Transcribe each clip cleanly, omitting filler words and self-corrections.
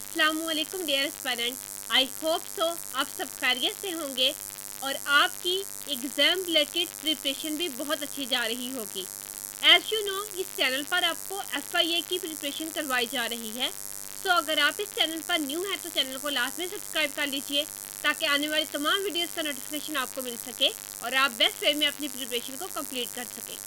अस्सलामुअलैकुम dear aspirant, I hope so आप सब खैरियत से होंगे और आपकी एग्ज़ाम रिलेटेड प्रिपरेशन भी बहुत अच्छी जा रही होगी। एज यू नो, इस चैनल पर आपको FIA की प्रिपरेशन करवाई जा रही है। सो अगर आप इस चैनल पर न्यू हैं तो चैनल को लास्ट में सब्सक्राइब कर लीजिए ताकि आने वाली तमाम वीडियोस का नोटिफिकेशन आपको मिल सके और आप बेस्ट वे में अपनी प्रिपरेशन को कंप्लीट कर सकें।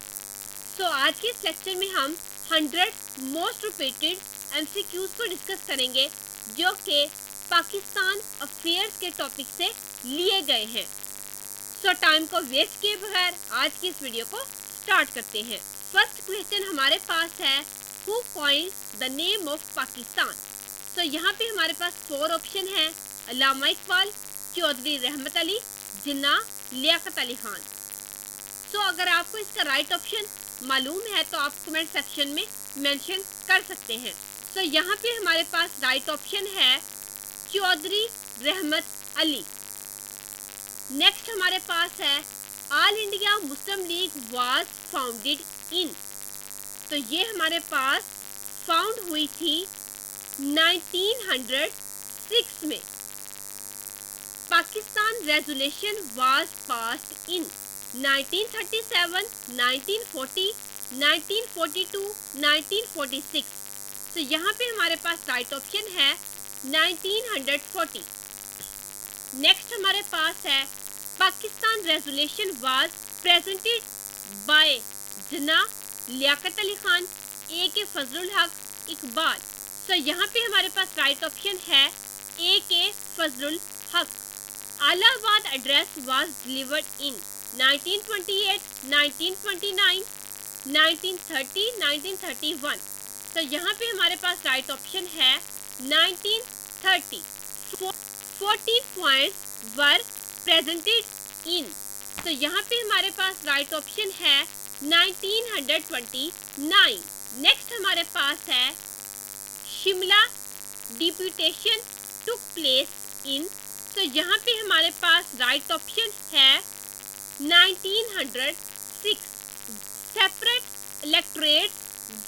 सो आज के इस लेक्चर में हम 100 मोस्ट रिपीटेड MCQs को डिस्कस करेंगे जो कि पाकिस्तान अफेयर्स के टॉपिक से लिए गए हैं। सो टाइम को वेस्ट किए बगैर आज की इस वीडियो को स्टार्ट करते हैं। फर्स्ट क्वेश्चन हमारे पास है, who coined the name of Pakistan. So यहाँ पे हमारे पास 4 ऑप्शन हैं, अल्लामा इकबाल, चौधरी रहमत अली, जिन्ना, लियाकत अली खान। सो अगर आपको इसका राइट ऑप्शन मालूम है तो आप कमेंट सेक्शन में मेंशन कर सकते हैं। तो यहाँ पे हमारे पास राइट ऑप्शन है चौधरी रहमत अली। नेक्स्ट हमारे पास है, all India Muslim league was founded in. तो ये हमारे पास फाउंड हुई थी 1906 में। Pakistan resolution was passed in 1937, 1940, 1942, 1946। तो यहाँ पे हमारे पास राइट ऑप्शन है 1940। नेक्स्ट हमारे पास है, Pakistan resolution was presented by Jinnah, Liaquat Ali Khan, AK Fazlul Haq, Iqbal. तो यहाँ पे हमारे पास राइट ऑप्शन है AK Fazlul Haq. Allahabad address was delivered in 1928, 1929, 1930, 1931। तो यहाँ पे हमारे पास राइट ऑप्शन है 1930। 14 पॉइंट्स वर प्रेजेंटेड इन। तो यहाँ पे हमारे पास राइट ऑप्शन है 1929। नेक्स्ट हमारे पास है, Shimla deputation took place in. तो यहाँ पे हमारे पास राइट ऑप्शन है 1906। Separate electorate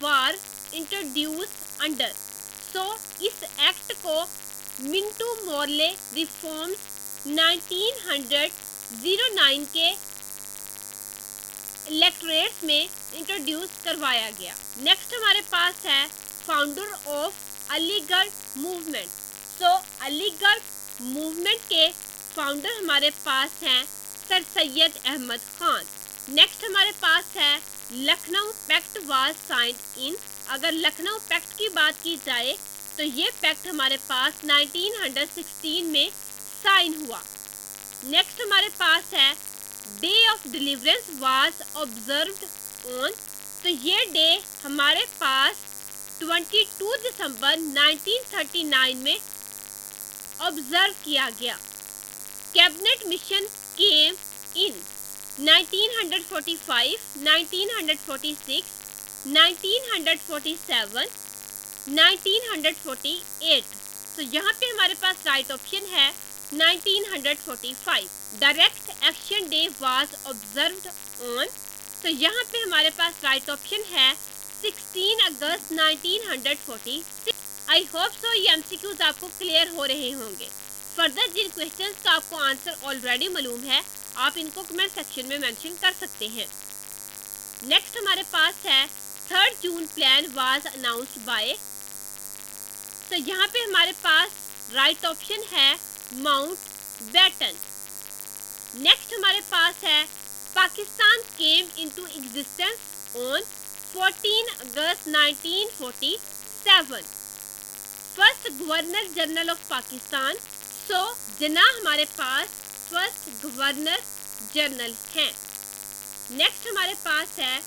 were introduced under. So इस एक्ट को मिंटू मॉर्ले रिफॉर्म्स 1909 के इलेक्टोरेट्स में इंट्रोड्यूस करवाया गया। नेक्स्ट हमारे पास है, founder of Aligarh movement. So Aligarh movement के फाउंडर हमारे पास हैं सर सैयद अहमद खान। नेक्स्ट हमारे पास है, Lucknow pact was signed in. अगर लखनऊ पैक्ट की बात की जाए तो ये पैक्ट हमारे पास 1916 में साइन हुआ। नेक्स्ट हमारे पास है, day of deliverance was observed on. तो ये डे हमारे पास 22 दिसंबर 1939 में ऑब्जर्व किया गया। कैबिनेट मिशन केम इन 1945, 1946, 1947, 1948। तो यहाँ पे हमारे पास राइट ऑप्शन है 1945। Direct action day was observed on. तो यहाँ पे हमारे पास राइट ऑप्शन है 16 अगस्त 1946। आई होप सो ये MCQs आपको क्लियर हो रहे होंगे। फर्दर जिन क्वेश्चंस का आपको आंसर ऑलरेडी मालूम है आप इनको कमेंट सेक्शन में मेंशन कर सकते हैं। नेक्स्ट हमारे पास है, 3 June plan was announced by. तो यहाँ पे हमारे पास राइट ऑप्शन है माउंट बैटन। नेक्स्ट हमारे पास है, Pakistan came into existence on 14 August 1947। First governor general of Pakistan. So Jinnah हमारे पास फर्स्ट गवर्नर जनरल हैं। नेक्स्ट हमारे पास है,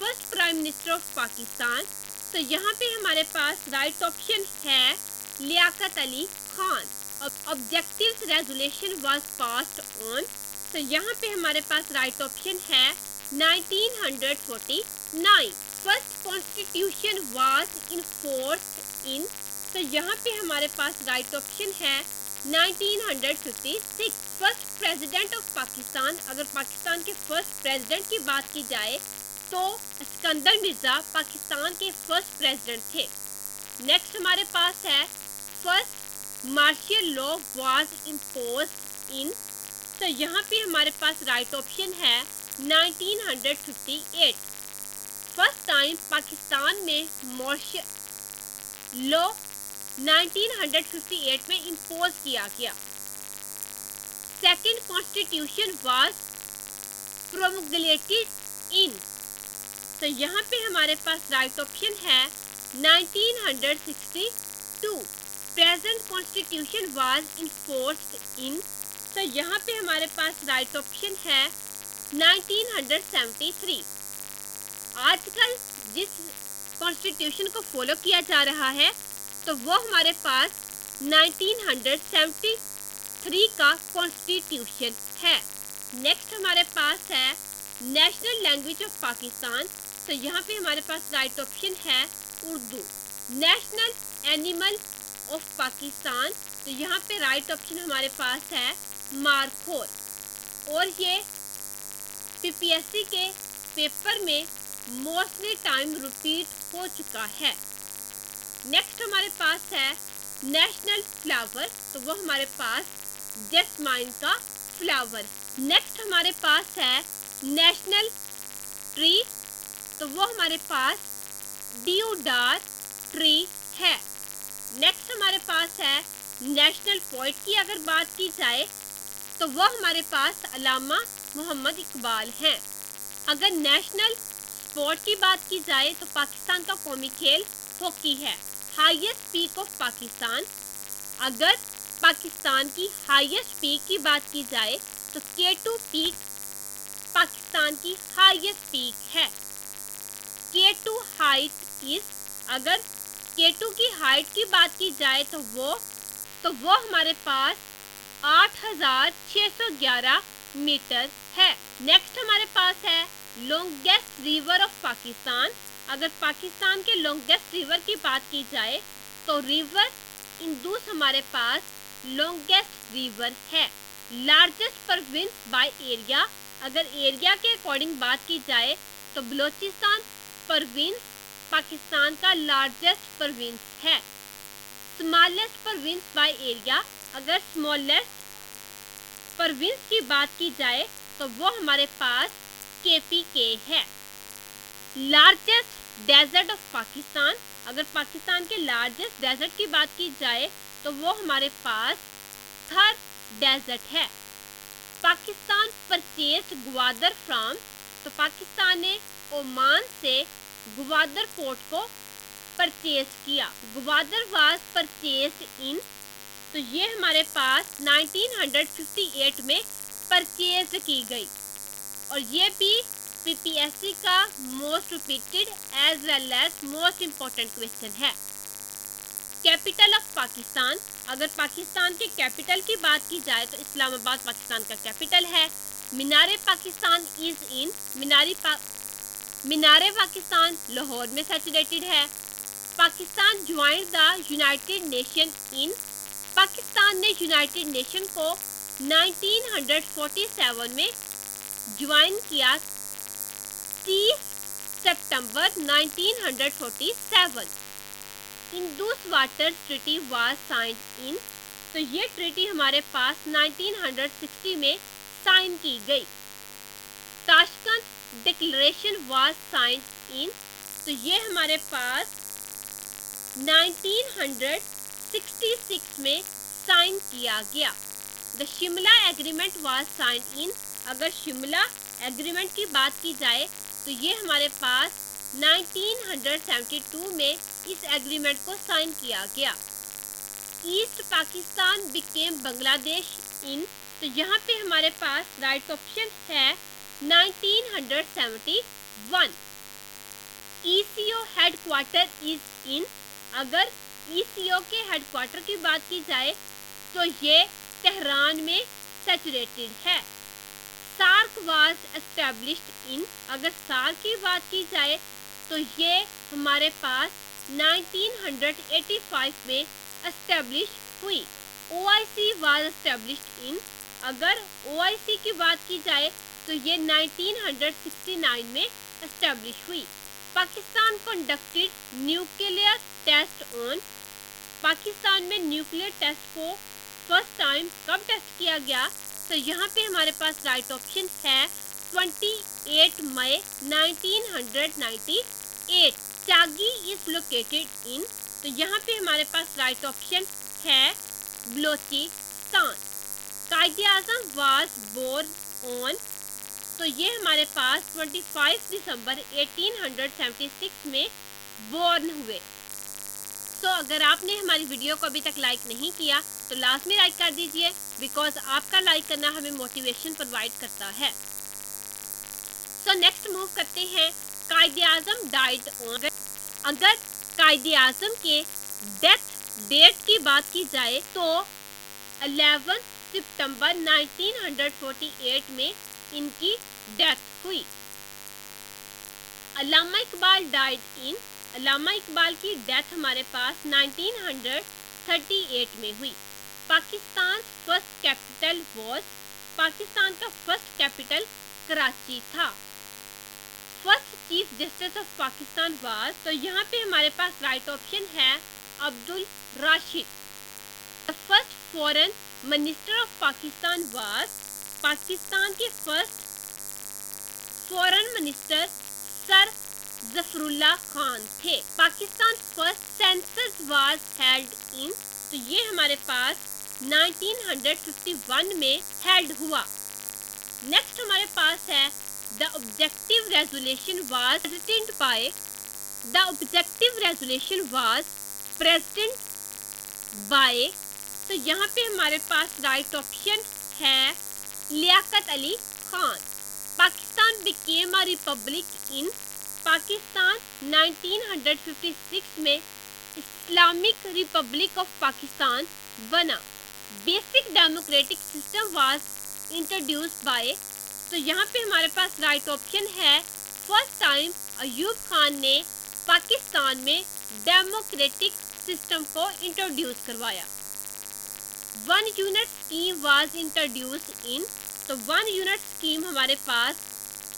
first prime minister of Pakistan. तो यहाँ पे हमारे पास राइट ऑप्शन है Liaquat Ali Khan. Objectives resolution was passed on. तो यहाँ पे हमारे पास राइट ऑप्शन है 1949। फर्स्ट कॉन्स्टिट्यूशन वाज इनफोर्स्ड इन। तो यहाँ पे हमारे पास राइट ऑप्शन है 1956। First president of Pakistan. अगर पाकिस्तान के फर्स्ट प्रेसिडेंट की बात की जाए तो सिकंदर मिर्जा पाकिस्तान के फर्स्ट प्रेसिडेंट थे। नेक्स्ट हमारे पास है, first martial law was imposed in. تو یہاں پہ ہمارے پاس رائٹ آپشن ہے 1958. فرسٹ ٹائم پاکستان میں مارشل لا 1958 میں امپوز کیا گیا. سیکنڈ کانسٹیٹیوشن واز پرومولگیٹڈ ان. تو یہاں پہ ہمارے پاس رائٹ آپشن ہے 1962. پریزنٹ کانسٹیٹیوشن واز انفورسڈ ان. تو یہاں پہ ہمارے پاس رائٹ آپشن ہے 1973. آج کل جس کانسٹیٹیوشن کو فالو کیا جا رہا ہے تو وہ ہمارے پاس 1973 کا کانسٹیٹیوشن ہے. نیکسٹ ہمارے پاس ہے نیشنل لینگویج آف پاکستان. تو یہاں پہ ہمارے پاس رائٹ آپشن ہے Urdu. National animal of Pakistan. تو یہاں پہ رائٹ آپشن ہمارے پاس ہے مارخور. اور یہ PPSC کے پیپر میں موسٹلی ٹائم ریپیٹ ہو چکا ہے. نیکسٹ ہمارے پاس ہے نیشنل فلاور. تو وہ ہمارے پاس جیسمائن کا فلاور. نیکسٹ ہمارے پاس ہے نیشنل ٹری. تو وہ ہمارے پاس ڈیوڈار ٹری ہے. نیکسٹ ہمارے پاس ہے نیشنل پوئٹ کی اگر بات کی جائے تو وہ ہمارے پاس علامہ محمد اقبال ہیں. اگر نیشنل اسپورٹ کی بات کی جائے تو پاکستان کا قومی کھیل ہاکی ہے. Highest peak of Pakistan. اگر پاکستان کی ہائیسٹ پیک کی بات کی جائے تو K2 پیک پاکستان کی ہائیسٹ پیک ہے. K2 height is. اگر K2 کی ہائٹ کی بات کی جائے تو وہ ہمارے پاس 8611 میٹر ہے. نیکسٹ ہمارے پاس ہے لانگیسٹ ریور آف پاکستان. اگر پاکستان کے لانگیسٹ ریور کی بات کی جائے تو ریور اندوس ہمارے پاس لانگیسٹ ریور ہے. Largest province by area. اگر ایریا کے اکارڈنگ بات کی جائے تو بلوچستان پروونس پاکستان کا لارجسٹ پروونس ہے. Smallest province by area. اگر اسمالسٹ پروونس کی بات کی جائے تو وہ ہمارے پاس KPK ہے. Largest desert of Pakistan. اگر پاکستان کے لارجسٹ ڈیزرٹ کی بات کی جائے تو وہ ہمارے پاس تھر ڈیزرٹ ہے. Pakistan purchased Gwadar from. تو پاکستان نے عمان سے گوادر پورٹ کو پرچیز کیا. گوادر واز پرچیزڈ ان. تو یہ ہمارے پاس 1958 میں پرچیز کی گئی. اور یہ بھی PPSC کا most repeated as well as most important question ہے. Capital of Pakistan. اگر پاکستان کے کیپٹل کی بات کی جائے تو اسلام آباد پاکستان کا کیپٹل ہے. مینار پاکستان از ان. مینار پاکستان لاہور میں سیچوریٹڈ ہے. Pakistan joined the United Nation in. Pakistan نے یونائٹڈ نیشن کو 1947 میں جوائن کیا. 30 September 1947. Indus Water Treaty was signed in. تو یہ ٹریٹی ہمارے پاس 1960 میں سائن کی گئی. تاشکنت ڈکلریشن واز سائنڈ ان. تو یہ ہمارے پاس 1966 میں سائن کیا گیا. دا شملہ ایگریمنٹ واز سائنڈ ان. اگر شملہ ایگریمنٹ کی بات کی جائے تو یہ ہمارے پاس 1972 میں اس ایگریمنٹ کو سائن کیا گیا. ایسٹ پاکستان بیکیم بنگلہ دیش ان. تو یہاں پہ ہمارے پاس رائٹ آپشن ہے 1971. ECO ہیڈ کوارٹر از ان. اگر ECO کے ہیڈ کوارٹر کی بات کی جائے تو یہ تہران میں سیچوریٹڈ ہے. SAARC was established in. اگر سارک کی بات کی جائے تو یہ ہمارے پاس 1985 میں اسٹیبلش ہوئی. OIC was established in. اگر OIC کی بات کی جائے تو یہ 1969 میں اسٹیبلش ہوئی. Pakistan conducted nuclear test on. Pakistan में न्यूक्लियर टेस्ट को फर्स्ट टाइम कब टेस्ट किया गया? तो यहाँ पे हमारे पास राइट ऑप्शन है 28 मई 1998। चागी इज लोकेटेड इन, तो यहाँ पे हमारे पास राइट ऑप्शन है Balochistan. Quaid-e-Azam was born on, तो ये हमारे पास 25 दिसंबर 1876 में बोर्न हुए। तो अगर आपने हमारी वीडियो को अभी तक लाइक नहीं किया तो लाजमी लाइक कर दीजिए, बिकॉज आपका लाइक करना हमें मोटिवेशन प्रोवाइड करता है। सो नेक्स्ट मूव करते हैं, कायद-ए-आज़म डाइड ऑन। अगर कायद-ए-आज़म के डेथ डेट की बात की जाए तो 11 सितंबर 1948 में इनकी डेथ हुई। अल्लामा इकबाल डाइड इन, अल्लामा इकबाल की डेथ हमारे पास 1938 में हुई। Pakistan first capital was, Pakistan का फर्स्ट कैपिटल कराची था। First chief justice of Pakistan was, तो यहाँ पे हमारे पास राइट ऑप्शन है Abdul Rashid. The first foreign minister of Pakistan was, Pakistan के first foreign minister sir Zafarullah Khan थे। Pakistan first census was held in, तो ये हमारे पास 1951 में हेल्ड हुआ। नेक्स्ट हमारे पास है the objective resolution was present by, the objective resolution was present by, तो यहाँ पे हमारे पास राइट ऑप्शन है Liaquat Ali Khan. Pakistan became a republic in, Pakistan 1956 में इस्लामिक रिपब्लिक ऑफ पाकिस्तान बना। Basic democratic system was introduced by, तो यहाँ पे हमारे पास राइट ऑप्शन है फर्स्ट टाइम अयूब खान ने पाकिस्तान में डेमोक्रेटिक सिस्टम को इंट्रोड्यूस करवाया। 1 unit scheme was introduced in, तो 1 यूनिट स्कीम हमारे पास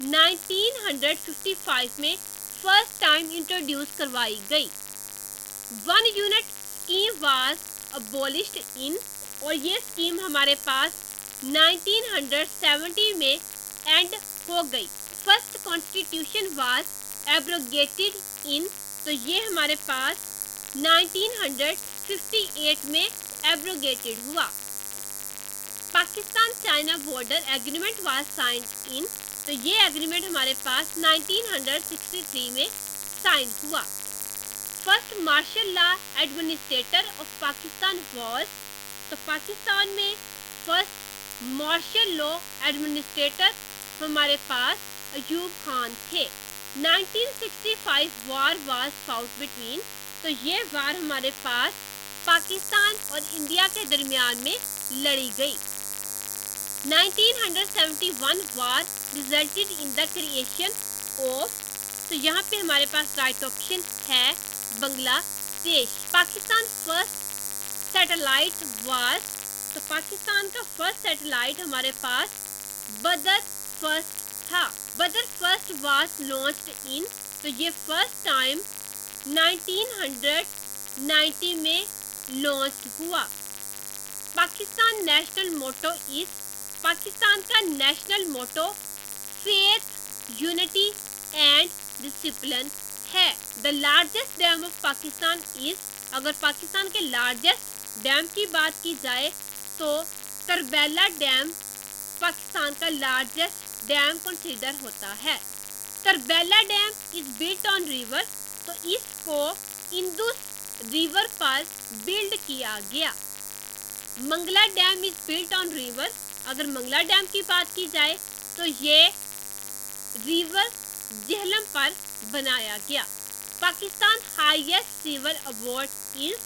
1955 में फर्स्ट टाइम इंट्रोड्यूस करवाई गई। 1 यूनिट स्कीम वाज अबॉलिश्ड इन, और ये स्कीम हमारे पास 1970 में एंड हो गई। First constitution was abrogated in, तो ये हमारे पास 1958 में एब्रोगेटेड हुआ। Pakistan China border agreement was signed in, तो ये एग्रीमेंट हमारे पास 1963 में साइन हुआ। First martial law administrator of Pakistan was, तो पाकिस्तान में फर्स्ट मार्शल लॉ एडमिनिस्ट्रेटर हमारे पास अयूब खान थे। 1965 वार वाज फाउट बिटवीन, तो ये वार हमारे पास पाकिस्तान और इंडिया के दरमियान में लड़ी गई। 1971 war resulted in the creation of, तो यहाँ पे हमारे पास राइट ऑप्शन है Bangladesh. Pakistan first satellite was, तो पाकिस्तान का फर्स्ट सैटेलाइट हमारे पास बदर फर्स्ट था। बदर फर्स्ट वाज लॉन्च्ड इन, तो ये फर्स्ट टाइम 1990 में लॉन्च हुआ। Pakistan national motto is, Pakistan का national motto faith, unity and discipline है। The largest dam of Pakistan is, अगर पाकिस्तान के लार्जेस्ट डैम की बात की जाए तो करबला डैम पाकिस्तान का लार्जेस्ट डैम कंसीडर होता है। Tarbela dam is built on river, तो इसको इंदुस रिवर पर बिल्ड किया गया। Mangla dam is built on river, अगर मंगला डैम की बात की जाए तो ये रिवर झेलम पर बनाया गया। Pakistan highest civil award is,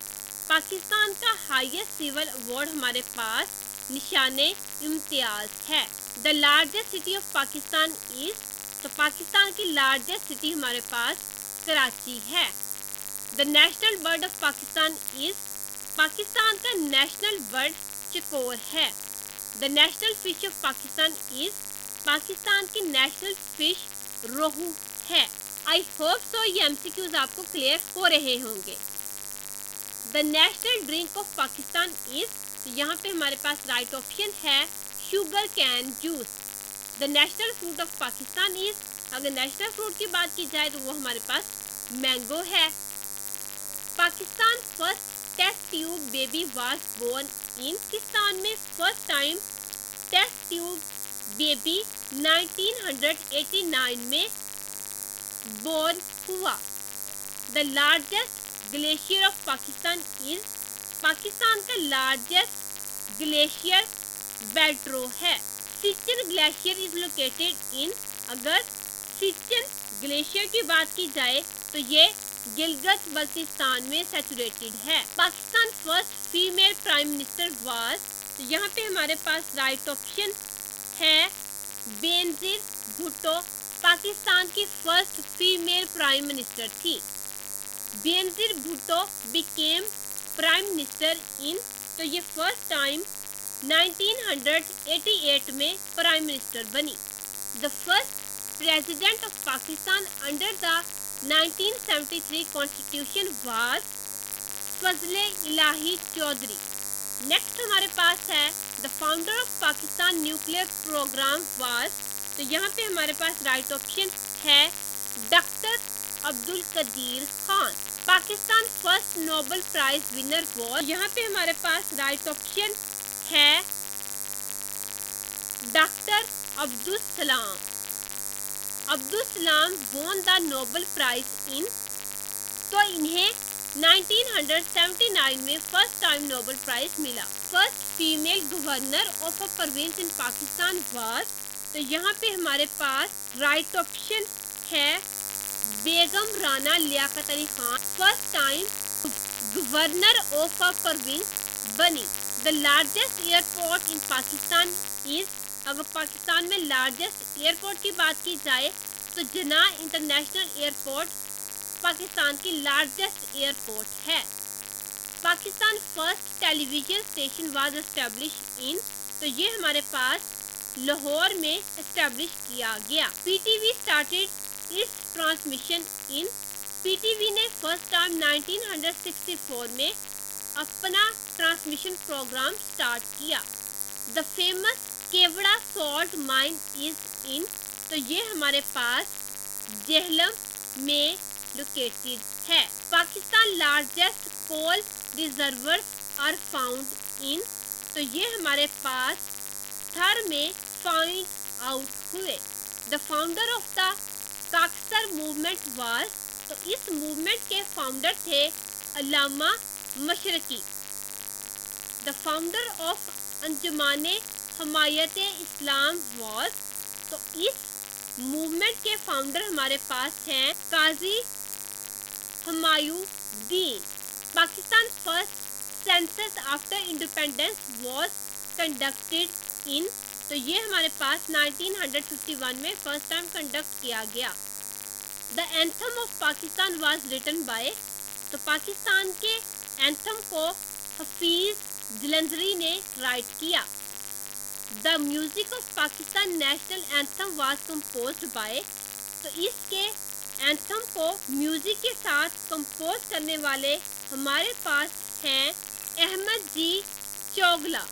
Pakistan का हाईएस्ट सिविल अवार्ड हमारे पास निशाने इम्तियाज है। The largest city of Pakistan is, तो पाकिस्तान की लार्जेस्ट सिटी हमारे पास कराची है। The national bird of Pakistan is, Pakistan का नेशनल बर्ड चकोर है। The national fish of Pakistan is, Pakistan की नेशनल फिश रोहू है। आई होप सो ये एमसीक्यूज आपको क्लियर हो रहे होंगे। The national drink of Pakistan is, तो यहाँ पे हमारे पास राइट ऑप्शन है sugar cane juice. The national fruit of Pakistan is, अगर नेशनल फ्रूट की बात की जाए तो वो हमारे पास मैंगो है। Pakistan first test tube baby was born in, Pakistan में first time test tube baby 1989 में बोर्न हुआ। The largest glacier of Pakistan is, Pakistan का लार्जेस्ट ग्लेशियर बेल्ट्रो है। Siachen glacier is located in, अगर सिचन ग्लेशियर की बात की जाए तो ये गिलगित बल्तिस्तान में सैचुरेटेड है। Pakistan first female prime minister was, तो यहाँ पे हमारे पास राइट ऑप्शन है बेनजीर भुट्टो पाकिस्तान की फर्स्ट फीमेल प्राइम मिनिस्टर थी। Benazir Bhutto became prime minister in, तो ये फर्स्ट टाइम 1988 में प्राइम मिनिस्टर बनी। The first president of Pakistan under the 1973 constitution was Fazal Elahi Chaudhry. Next हमारे पास है the founder of Pakistan nuclear programme was, तो यहाँ पे हमारे पास राइट ऑप्शन है doctor Abdul Qadeer Khan. Pakistan first Nobel prize winner was, यहाँ पे हमारे पास राइट ऑप्शन है doctor Abdul Salam. Abdul Salam won the Nobel prize in, तो इन्हें 1979 में फर्स्ट टाइम नोबेल प्राइज मिला। First female governor of a province in Pakistan was, तो यहाँ पे हमारे पास राइट ऑप्शन है Begum Rana Liaquat Ali Khan first time governor of a province बनी। The largest airport in Pakistan is, अगर पाकिस्तान में लार्जेस्ट एयरपोर्ट की बात की जाए तो जना इंटरनेशनल एयरपोर्ट पाकिस्तान की लार्जेस्ट एयरपोर्ट है। Pakistan first television station was establish in, तो ये हमारे पास लाहौर में एस्टेब्लिश किया गया। PTV started its transmission in, PTV ने फर्स्ट टाइम 1964 में अपना ट्रांसमिशन प्रोग्राम स्टार्ट किया। The famous Khewra salt mine is in, तो ये हमारे पास जेहलम में लोकेटेड है। Pakistan largest coal reserves are found in, तो ये हमारे पास थर में फाइंड आउट हुए। The founder of the Khaksar movement was, तो इस मूवमेंट के फाउंडर थे Allama Mashriqi. The founder of Anjumane Himayate Islam was, तो इस मूवमेंट के फाउंडर हमारे पास हैं Qazi Humayuddin. Pakistan first census after independence was conducted in, तो ये हमारे पास 1951 में फर्स्ट टाइम कंडक्ट किया गया। The anthem of Pakistan was written by, तो पाकिस्तान के एंथम को हफीज जलंधरी ने राइट किया। The music of Pakistan national anthem was composed bye, तो इसके एंथम को म्यूजिक के साथ कंपोज करने वाले हमारे पास हैं Ahmed G Chagla.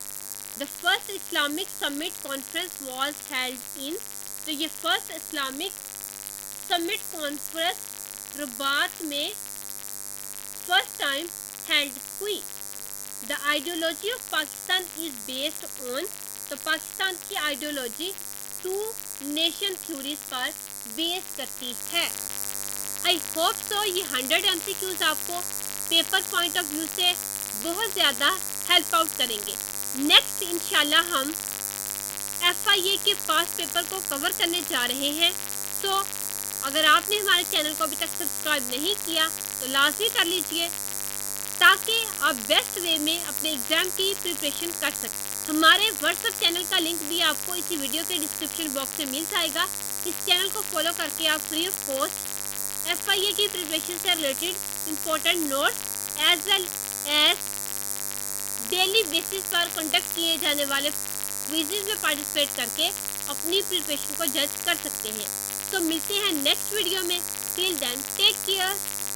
The first Islamic summit conference was held in, तो ये first Islamic summit conference Rabat में फर्स्ट टाइम हेल्ड हुई। The ideology of Pakistan is based on, तो पाकिस्तान की आइडियोलॉजी टू नेशन थ्योरीज पर बेस करती है। आई होप सो ये 100 MCQs आपको पेपर पॉइंट ऑफ व्यू से बहुत ज़्यादा हेल्प आउट करेंगे। नेक्स्ट इंशाल्लाह हम FIA के पास पेपर को कवर करने जा रहे हैं। सो अगर आपने हमारे चैनल को अभी तक सब्सक्राइब नहीं किया तो लाजमी कर लीजिए ताकि आप बेस्ट वे में अपने एग्ज़ाम की प्रिपरेशन कर सकें। हमारे व्हाट्सएप चैनल का लिंक भी आपको इसी वीडियो के डिस्क्रिप्शन बॉक्स में मिल जाएगा। इस चैनल को फॉलो करके आप फ्री ऑफ कॉस्ट FIA की प्रिपरेशन से related important notes as well as daily basis पर कंडक्ट किए जाने वाले क्विज़ेस में पार्टिसिपेट करके अपनी प्रिपरेशन को जज कर सकते हैं। तो मिलते हैं नेक्स्ट वीडियो में। Till then take care.